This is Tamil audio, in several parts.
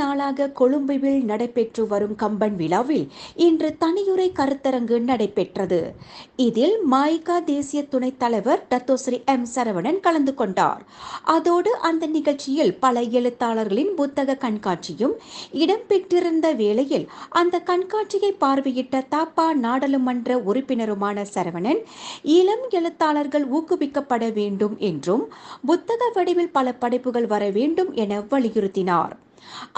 நாளாக கொழும்பில் நடைபெற்று வரும் கம்பன் விழாவில் இன்று தனியுரை கருத்தரங்கு நடைபெற்றது. இதில் மாய்கா தேசிய துணைத் தலைவர் டத்தோஸ்ரீ எம் சரவணன் கலந்து கொண்டார். அதோடு அந்த நிகழ்ச்சியில் பல எழுத்தாளர்களின் புத்தக கண்காட்சியும் இடம்பெற்றிருந்த வேளையில் அந்த கண்காட்சியை பார்வையிட்ட தாப்பா நாடாளுமன்ற உறுப்பினருமான சரவணன் இளம் எழுத்தாளர்கள் ஊக்குவிக்கப்பட வேண்டும் என்றும் புத்தக வடிவில் பல படைப்புகள் வர வேண்டும் என வலியுறுத்தினார்.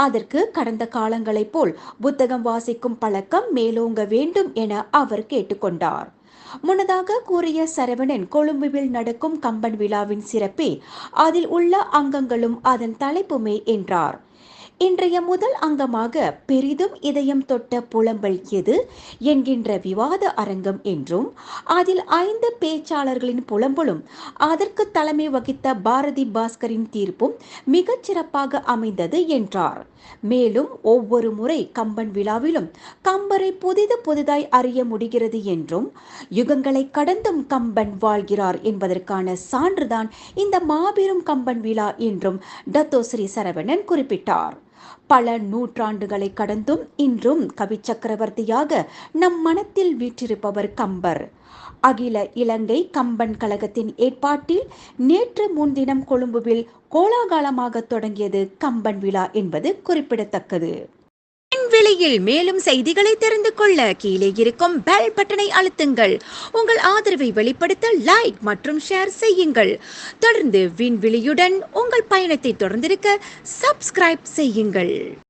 அதற்கு கடந்த காலங்களைப் போல் புத்தகம் வாசிக்கும் பழக்கம் மேலோங்க வேண்டும் என அவர் கேட்டுக்கொண்டார். முன்னதாக கூறிய சரவணன், கொழும்புவில் நடக்கும் கம்பன் விழாவின் சிறப்பே அதில் உள்ள அங்கங்களும் அதன் தலைப்புமே என்றார். இன்றைய முதல் அங்கமாக பெரிதும் இதயம் தொட்ட புலம்பல் எது என்கின்ற விவாத அரங்கம் என்றும் அதில் 5 பேச்சாளர்களின் புலம்பலும் அதற்கு தலைமை வகித்த பாரதி பாஸ்கரின் தீர்ப்பும் மிகச் சிறப்பாக அமைந்தது என்றார். மேலும் ஒவ்வொரு முறை கம்பன் விழாவிலும் கம்பரை புதிதாய் அறிய முடிகிறது என்றும் யுகங்களை கடந்தும் கம்பன் வாழ்கிறார் என்பதற்கான சான்றுதான் இந்த மாபெரும் கம்பன் விழா என்றும் டத்தோஸ்ரீ சரவணன் குறிப்பிட்டார். பல நூற்றாண்டுகளை கடந்தும் இன்றும் கவி சக்கரவர்த்தியாக நம் மனத்தில் வீற்றிருப்பவர் கம்பர். அகில இலங்கை கம்பன் கழகத்தின் ஏற்பாட்டில் நேற்று முன்தினம் கொழும்புவில் கோலாகலமாக தொடங்கியது கம்பன் விழா என்பது குறிப்பிடத்தக்கது. விலையில் மேலும் செய்திகளை தெரிந்து கொள்ள கீழே இருக்கும் பெல் பட்டனை அழுத்துங்கள். உங்கள் ஆதரவை வெளிப்படுத்த லைக் மற்றும் ஷேர் செய்யுங்கள். தொடர்ந்து விண்வெளியுடன் உங்கள் பயணத்தை தொடர்ந்திருக்க சப்ஸ்கிரைப் செய்யுங்கள்.